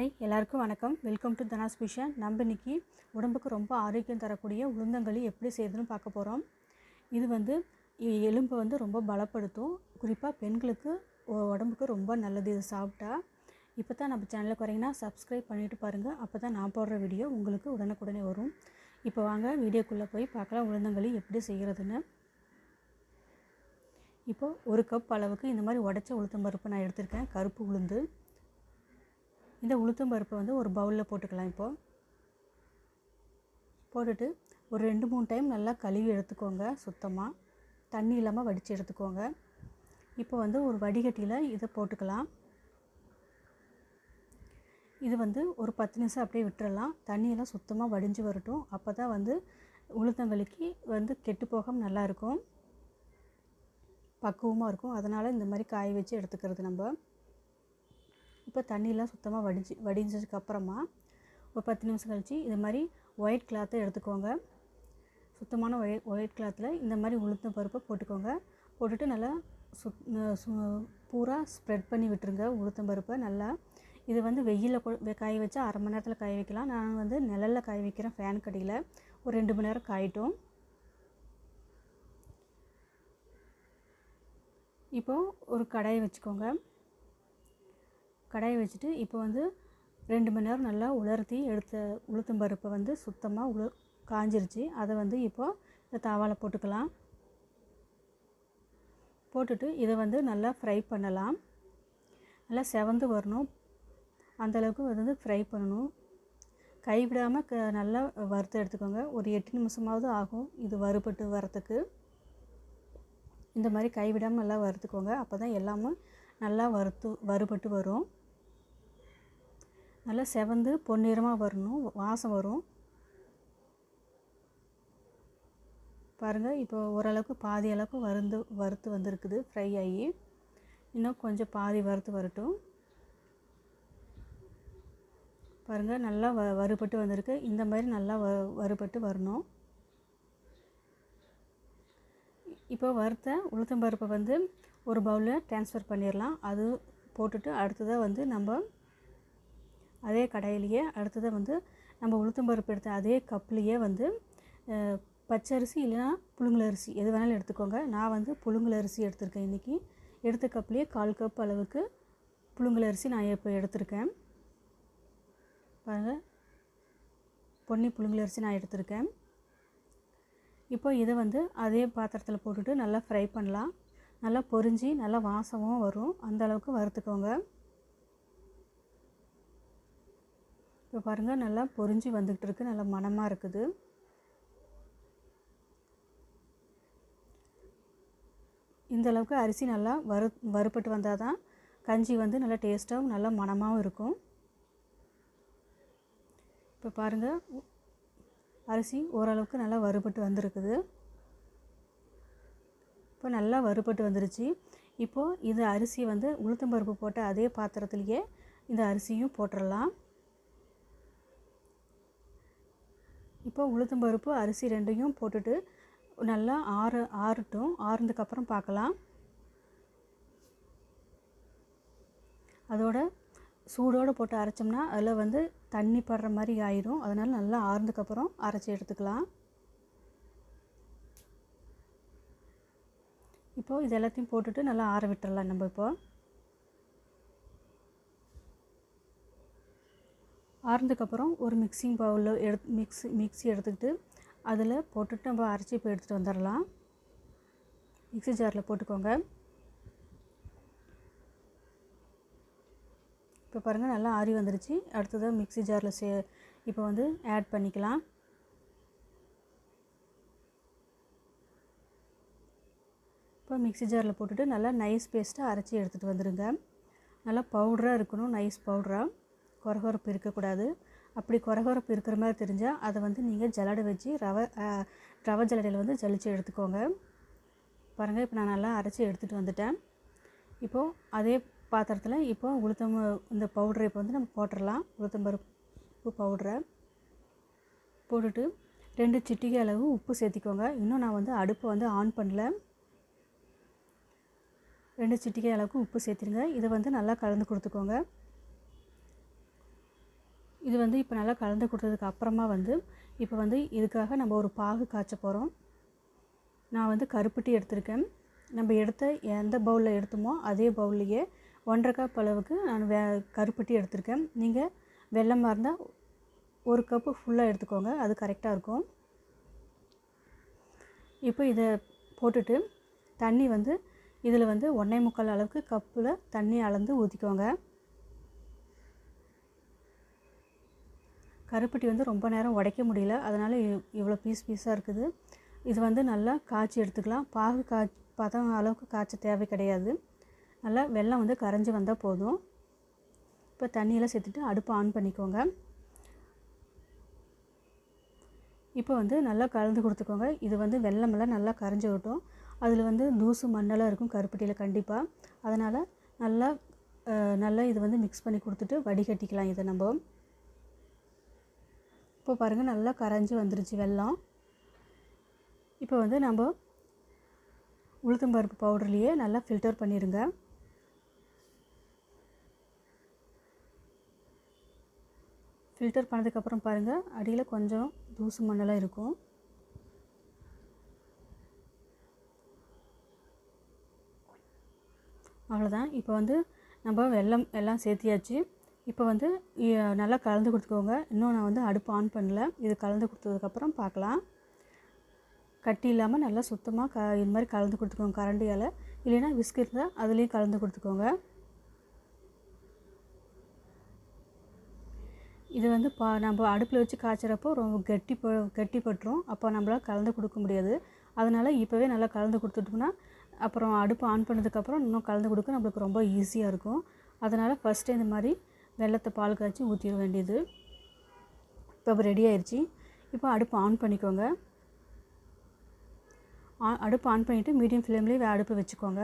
Hi எல்லாருக்கும் வணக்கம். Welcome to Dhana's kitchen. நம்ம இன்னைக்கு உடம்புக்கு ரொம்ப ஆரோக்கியம் தரக்கூடிய உளுந்தங்களி எப்படி செய்யறதுன்னு பார்க்க போகிறோம். இது வந்து எலும்பை வந்து ரொம்ப பலப்படுத்தும். குறிப்பாக பெண்களுக்கு உடம்புக்கு ரொம்ப நல்லது இது சாப்பிட்டா. இப்போ தான் நம்ம சேனலுக்கு வரீங்கன்னா சப்ஸ்கிரைப் பண்ணிவிட்டு பாருங்கள். அப்போ தான் நான் போடுற வீடியோ உங்களுக்கு உடனுக்குடனே வரும். இப்போ வாங்க வீடியோக்குள்ளே போய் பார்க்கலாம் உளுந்தங்களி எப்படி செய்கிறதுன்னு. இப்போது ஒரு கப் அளவுக்கு இந்த மாதிரி உடைச்ச உளுத்தம்பருப்பு நான் எடுத்திருக்கேன். கருப்பு உளுந்து. இந்த உளுத்தம்பருப்பை வந்து ஒரு பவுலில் போட்டுக்கலாம். இப்போது போட்டுட்டு ஒரு 2-3 டைம் நல்லா கழுவி எடுத்துக்கோங்க. சுத்தமாக தண்ணி இல்லாமல் வடித்து எடுத்துக்கோங்க. இப்போ வந்து ஒரு வடிகட்டியில் இதை போட்டுக்கலாம். இது வந்து ஒரு 10 நிமிஷம் அப்படியே விட்டுறலாம். தண்ணியெல்லாம் சுத்தமாக வடிஞ்சு வரட்டும். அப்போ தான் வந்து உளுத்தங்களிக்கு வந்து கெட்டு போகாமல் நல்லாயிருக்கும், பக்குவமாக இருக்கும். அதனால் இந்த மாதிரி காய வச்சு எடுத்துக்கிறது நம்ம. இப்போ தண்ணியெலாம் சுத்தமாக வடிஞ்சதுக்கப்புறமா ஒரு 10 நிமிஷம் கழித்து இது மாதிரி ஒயிட் கிளாத்தை எடுத்துக்கோங்க. சுத்தமான ஒயிட் கிளாத்தில் இந்த மாதிரி உளுத்தம் பருப்பை போட்டுக்கோங்க. போட்டுட்டு நல்லா பூரா ஸ்ப்ரெட் பண்ணி விட்டுருங்க உளுத்தம் பருப்பை நல்லா. இது வந்து வெயிலில் காய வச்சா அரை மணி நேரத்தில் காய வைக்கலாம். நான் வந்து நிழலில் காய வைக்கிறேன், ஃபேன் கடியில். ஒரு 2 மணி நேரம் காயிட்டும். இப்போது ஒரு கடாயை வச்சுக்கோங்க. கடாயை வச்சுட்டு இப்போ வந்து 2 மணி நேரம் நல்லா உலர்த்தி எடுத்த உளுத்தம்பருப்பை வந்து சுத்தமாக காஞ்சிருச்சு. அதை வந்து இப்போது இந்த தவாவில் போட்டுக்கலாம். போட்டுட்டு இதை வந்து நல்லா ஃப்ரை பண்ணலாம். நல்லா செவந்து வரணும், அந்தளவுக்கு வந்து ஃப்ரை பண்ணணும். கைவிடாமல் நல்லா வறுத்து எடுத்துக்கோங்க. ஒரு 8 நிமிஷமாவது ஆகும் இது வறுபட்டு வரத்துக்கு. இந்த மாதிரி கைவிடாமல் நல்லா வறுத்துக்கோங்க. அப்போ தான் எல்லாமே நல்லா வறுபட்டு வரும். நல்லா செவந்து பொன்னிறமாக வரணும், வாசம் வரும். பாருங்கள், இப்போ ஓரளவுக்கு பாதி அளவுக்கு வறுத்து வந்திருக்குது, ஃப்ரை ஆகி. இன்னும் கொஞ்சம் பாதி வறுத்து வரட்டும். பாருங்கள், நல்லா வறுபட்டு வந்திருக்கு. இந்த மாதிரி நல்லா வறுபட்டு வரணும். இப்போ வறுத்த உளுத்தம்பருப்பை வந்து ஒரு பவுலில் ட்ரான்ஸ்ஃபர் பண்ணிடலாம். அது போட்டுட்டு அடுத்ததாக வந்து நம்ம அதே கடாயிலேயே அடுத்ததாக வந்து நம்ம உளுத்தம்பருப்பு எடுத்த அதே கப்லேயே வந்து பச்சரிசி இல்லைனா புழுங்கலரிசி எது வேணாலும் எடுத்துக்கோங்க. நான் வந்து புழுங்கலரிசி எடுத்திருக்கேன். இன்றைக்கி எடுத்த கப்லேயே 1/4 கப் அளவுக்கு புழுங்கலரிசி நான் இப்போ எடுத்திருக்கேன். பாருங்கள், பொன்னி புழுங்கலரிசி நான் எடுத்திருக்கேன். இப்போ இதை வந்து அதே பாத்திரத்தில் போட்டுட்டு நல்லா ஃப்ரை பண்ணலாம். நல்லா பொரிஞ்சு நல்லா வாசமும் வரும், அந்த அளவுக்கு வறுத்துக்கோங்க. இப்போ பாருங்கள், நல்லா பொரிஞ்சு வந்துக்கிட்டு இருக்குது, நல்லா மணமாக இருக்குது. இந்த அளவுக்கு அரிசி நல்லா வறுபட்டு வந்தால் தான் கஞ்சி வந்து நல்லா டேஸ்ட்டாகவும் நல்லா மணமாகவும் இருக்கும். இப்போ பாருங்கள், அரிசி ஓரளவுக்கு நல்லா வறுபட்டு வந்திருக்குது. இப்போ நல்லா வறுபட்டு வந்துருச்சு. இப்போது இது அரிசி வந்து உளுத்தம்பருப்பு போட்ட அதே பாத்திரத்துலேயே இந்த அரிசியும் போட்டுடலாம். இப்போ உளுத்தம்பருப்பு அரிசி ரெண்டையும் போட்டுட்டு நல்லா ஆறட்டும். ஆறுனதுக்கப்புறம் பார்க்கலாம். அதோட சூடோடு போட்டு அரைச்சோம்னா அதில் வந்து தண்ணி படுற மாதிரி ஆயிடும். அதனால் நல்லா ஆறுனதுக்கப்புறம் அரைச்சி எடுத்துக்கலாம். இப்போது இது எல்லாத்தையும் போட்டுட்டு நல்லா ஆற விட்டுறலாம். நம்ம இப்போது ஆறுனதுக்கப்புறம் ஒரு மிக்சிங் பவுலில் மிக்ஸி எடுத்துக்கிட்டு அதில் போட்டுட்டு நம்ம அரைச்சி இப்போ எடுத்துகிட்டு வந்துடலாம். மிக்ஸி ஜாரில் போட்டுக்கோங்க. இப்போ பாருங்கள், நல்லா ஆறி வந்துருச்சு. அடுத்ததாக மிக்ஸி ஜாரில் இப்போ வந்து ஆட் பண்ணிக்கலாம். இப்போ மிக்ஸி ஜாரில் போட்டுட்டு நல்லா நைஸ் பேஸ்ட்டாக அரைச்சி எடுத்துகிட்டு வந்துடுங்க. நல்லா பவுடராக இருக்கணும், நைஸ் பவுடராக. கொரகொரப்பு இருக்கக்கூடாது. அப்படி கொரகொரப்பு இருக்கிற மாதிரி தெரிஞ்சால் அதை வந்து நீங்கள் ஜல்லடை வச்சு ரவை ஜல்லடையில் வந்து ஜலிச்சு எடுத்துக்கோங்க. பாருங்கள், இப்போ நான் நல்லா அரைச்சி எடுத்துகிட்டு வந்துட்டேன். இப்போது அதே பாத்திரத்தில் இப்போது இந்த பவுடரை இப்போ வந்து நம்ம போட்டுடலாம். உளுத்தம்பருப்பு பவுடரை போட்டுட்டு 2 சிட்டிகை அளவு உப்பு சேர்த்திக்கோங்க. இன்னும் நான் வந்து அடுப்பை வந்து ஆன் பண்ணல. 2 சிட்டிகை அளவுக்கு உப்பு சேர்த்துருங்க. இதை வந்து நல்லா கலந்து கொடுத்துக்கோங்க. இது வந்து இப்போ நல்லா கலந்து கொடுத்ததுக்கு அப்புறமா வந்து இப்போ வந்து இதுக்காக நம்ம ஒரு பாகு காய்ச்ச போகிறோம். நான் வந்து கருப்பட்டி எடுத்திருக்கேன். நம்ம எடுத்த எந்த பவுலில் எடுத்தோமோ அதே பவுல்லையே 1.5 கப் அளவுக்கு நான் கருப்பட்டி எடுத்திருக்கேன். நீங்கள் வெல்லமாக இருந்தால் 1 கப்பு ஃபுல்லாக எடுத்துக்கோங்க, அது கரெக்டாக இருக்கும். இப்போ இதை போட்டுட்டு தண்ணி வந்து இதில் வந்து 1.25 அளவுக்கு கப்பில் தண்ணி அளந்து ஊற்றிக்கோங்க. கருப்பட்டி வந்து ரொம்ப நேரம் உடைக்க முடியல, அதனால் இவ்வளோ பீஸாக இருக்குது. இது வந்து நல்லா காய்ச்சி எடுத்துக்கலாம். பாகு பதம் அளவுக்கு காய்ச்ச தேவை கிடையாது. நல்லா வெல்லம் வந்து கரைஞ்சி வந்தால் போதும். இப்போ தண்ணியெல்லாம் சேர்த்துட்டு அடுப்பை ஆன் பண்ணிக்கோங்க. இப்போ வந்து நல்லா கலந்து கொடுத்துக்கோங்க. இது வந்து வெல்லமெல்லாம் நல்லா கரைஞ்சி விட்டோம். அதில் வந்து தூசு மண்ணெல்லாம் இருக்கும் கருப்பட்டியில் கண்டிப்பாக. அதனால் நல்லா இது வந்து மிக்ஸ் பண்ணி கொடுத்துட்டு வடிகட்டிக்கலாம். இதை நம்ம இப்போ பாருங்கள் நல்லா கரைஞ்சி வந்துருச்சு வெல்லம். இப்போ வந்து நம்ம உளுத்தம்பருப்பு பவுடர்லேயே நல்லா ஃபில்டர் பண்ணிடுங்க. ஃபில்டர் பண்ணதுக்கப்புறம் பாருங்கள் அடியில் கொஞ்சம் தூசு மண்ணெல்லாம் இருக்கும். அவ்வளோதான். இப்போ வந்து நம்ம வெல்லம் எல்லாம் சேர்த்தியாச்சு. இப்போ வந்து நல்லா கலந்து கொடுத்துக்கோங்க. இன்னும் நான் வந்து அடுப்பு ஆன் பண்ணல. இது கலந்து கொடுத்ததுக்கப்புறம் பார்க்கலாம். கட்டி இல்லாமல் நல்லா சுத்தமாக இது மாதிரி கலந்து கொடுத்துக்கோங்க கரண்டியால். இல்லைன்னா விஸ்க் இருந்தால் அதுலேயும் கலந்து கொடுத்துக்கோங்க. இது வந்து நம்ம அடுப்பில் வச்சு காய்ச்சறப்போ ரொம்ப கெட்டிப்பட்டுரும். அப்போ நம்மளால் கலந்து கொடுக்க முடியாது. அதனால் இப்போவே நல்லா கலந்து கொடுத்துட்டோம்னா அப்புறம் அடுப்பு ஆன் பண்ணதுக்கப்புறம் இன்னும் கலந்து கொடுக்க நம்மளுக்கு ரொம்ப ஈஸியாக இருக்கும். அதனால் ஃபஸ்ட்டு இந்த மாதிரி வெல்லத்தை பால் காய்ச்சி ஊற்றிட வேண்டியது. இப்போ ரெடி ஆயிடுச்சு. இப்போ அடுப்பு ஆன் பண்ணிக்கோங்க. அடுப்பு ஆன் பண்ணிவிட்டு மீடியம் ஃப்ளேம்லேயே அடுப்பு வச்சுக்கோங்க.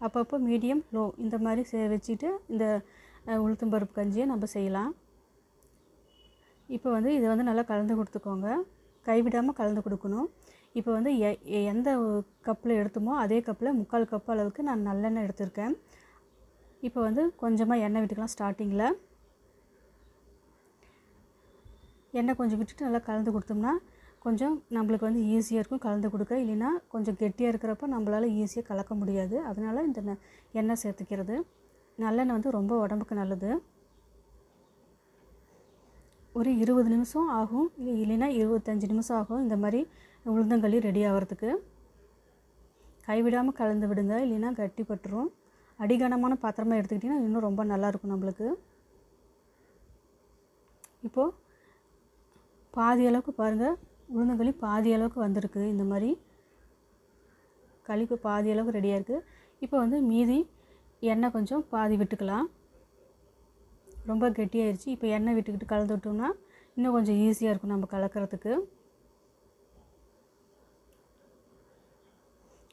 அப்பப்போ மீடியம் லோ இந்த மாதிரி வச்சுட்டு இந்த உளுத்தம்பருப்பு கஞ்சியை நம்ம செய்யலாம். இப்போ வந்து இதை வந்து நல்லா கலந்து கொடுத்துக்கோங்க. கைவிடாமல் கலந்து கொடுக்கணும். இப்போ வந்து எந்த கப்பில் எடுத்தோமோ அதே கப்பில் 3/4 கப் அளவுக்கு நான் நல்லெண்ணெய் எடுத்திருக்கேன். இப்போ வந்து கொஞ்சமாக எண்ணெய் விட்டுக்கலாம். ஸ்டார்டிங்கில் எண்ணெய் கொஞ்சம் விட்டுட்டு நல்லா கலந்து கொடுத்தோம்னா கொஞ்சம் நம்மளுக்கு வந்து ஈஸியாக இருக்கும் கலந்து கொடுக்க. இல்லைன்னா கொஞ்சம் கெட்டியாக இருக்கிறப்ப நம்மளால் ஈஸியாக கலக்க முடியாது. அதனால் இந்த எண்ணெய் சேர்த்துக்கிறது. நல்லெண்ணெய் வந்து ரொம்ப உடம்புக்கு நல்லது. ஒரு 20 நிமிஷம் ஆகும், இல்லைன்னா 25 நிமிஷம் ஆகும் இந்த மாதிரி உளுந்தங்களி ரெடி ஆகிறதுக்கு. கைவிடாமல் கலந்து விடுங்க, இல்லைன்னா கட்டிப்பட்டுரும். அடிகனமான பாத்திரமாக எடுத்துக்கிட்டிங்கன்னா இன்னும் ரொம்ப நல்லாயிருக்கும் நம்மளுக்கு. இப்போது பாதி அளவுக்கு பாருங்கள், உளுந்தங்களி பாதி அளவுக்கு வந்திருக்கு. இந்த மாதிரி களிக்கு பாதி அளவுக்கு ரெடியாக இருக்குது. இப்போ வந்து மீதி எண்ணெய் கொஞ்சம் பாதி விட்டுக்கலாம். ரொம்ப கெட்டியாகிடுச்சு. இப்போ எண்ணெய் விட்டுக்கிட்டு கலந்து விட்டோம்னா இன்னும் கொஞ்சம் ஈஸியாக இருக்கும் நம்ம கலக்கிறதுக்கு.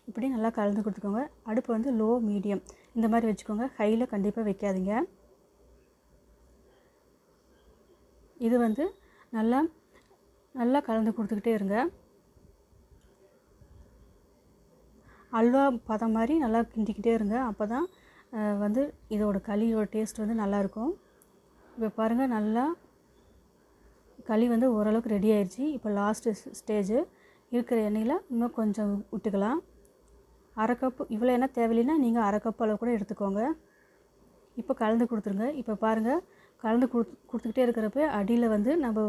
இப்படி நல்லா கலந்து கொடுத்துக்கோங்க. அடுப்பு வந்து லோ மீடியம் இந்த மாதிரி வச்சுக்கோங்க. ஹையில் கண்டிப்பாக வைக்காதீங்க. இது வந்து நல்லா கலந்து கொடுத்துக்கிட்டே இருங்க. அல்வா பதம் மாதிரி நல்லா கிண்டிக்கிட்டே இருங்க. அப்போ தான் வந்து இதோட களியோட டேஸ்ட் வந்து நல்லாயிருக்கும். இப்போ பாருங்கள் நல்லா களி வந்து ஓரளவுக்கு ரெடி ஆயிடுச்சு. இப்போ லாஸ்ட்டு ஸ்டேஜு இருக்கிற எண்ணெயில் இன்னும் கொஞ்சம் விட்டுக்கலாம். 1/2 கப்பு, இவ்வளோ எண்ணெய் தேவையில்லைன்னா நீங்கள் 1/2 கப் அளவு கூட எடுத்துக்கோங்க. இப்போ கலந்து கொடுத்துருங்க. இப்போ பாருங்கள் கலந்து கொடுத்துக்கிட்டே இருக்கிறப்ப அடியில் வந்து நம்ம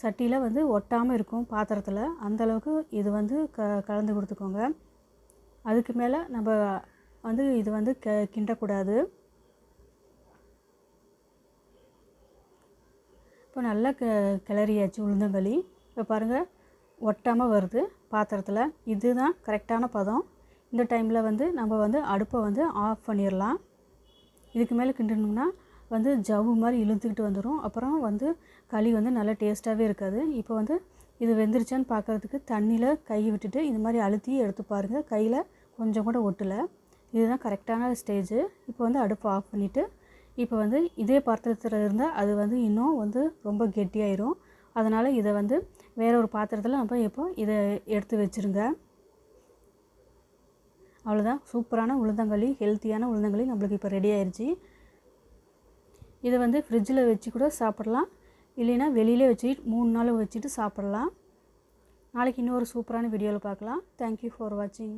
சட்டியில் வந்து ஒட்டாமல் இருக்கும் பாத்திரத்தில். அந்தளவுக்கு இது வந்து கலந்து கொடுத்துக்கோங்க. அதுக்கு மேலே நம்ம வந்து இது வந்து கிண்டக்கூடாது. இப்போ நல்லா கிளறியாச்சு உளுந்தங்களி. இப்போ பாருங்கள் ஒட்டாமல் வருது பாத்திரத்தில். இதுதான் கரெக்டான பதம். இந்த டைமில் வந்து நம்ம வந்து அடுப்பை வந்து ஆஃப் பண்ணிடலாம். இதுக்கு மேலே கிண்டணும்னா வந்து ஜவ்வு மாதிரி இழுத்துக்கிட்டு வந்துடும். அப்புறம் வந்து களி வந்து நல்லா டேஸ்ட்டாகவே இருக்காது. இப்போ வந்து இது வெந்துருச்சான்னு பார்க்குறதுக்கு தண்ணியில் கை விட்டுட்டு இந்த மாதிரி அழுத்தி எடுத்து பாருங்கள். கையில் கொஞ்சம் கூட ஒட்டலை. இதுதான் கரெக்டான ஸ்டேஜு. இப்போ வந்து அடுப்பை ஆஃப் பண்ணிவிட்டு இப்போ வந்து இதே பாத்திரத்தில் இருந்தால் அது வந்து இன்னும் வந்து ரொம்ப கெட்டியாயிரும். அதனால் இதை வந்து வேற ஒரு பாத்திரத்தில் நம்ம இப்போ இதை எடுத்து வச்சுருங்க. அவ்வளோதான், சூப்பரான உளுந்தங்களி, ஹெல்த்தியான உளுந்தங்களி நம்மளுக்கு இப்போ ரெடி ஆயிடுச்சு. இதை வந்து ஃப்ரிட்ஜில் வச்சு கூட சாப்பிட்லாம், இல்லைன்னா வெளியிலே வச்சு 3 நாள் வச்சுட்டு சாப்பிட்லாம். நாளைக்கு இன்னொரு சூப்பரான வீடியோவில் பார்க்கலாம். தேங்க்யூ ஃபார் வாட்சிங்.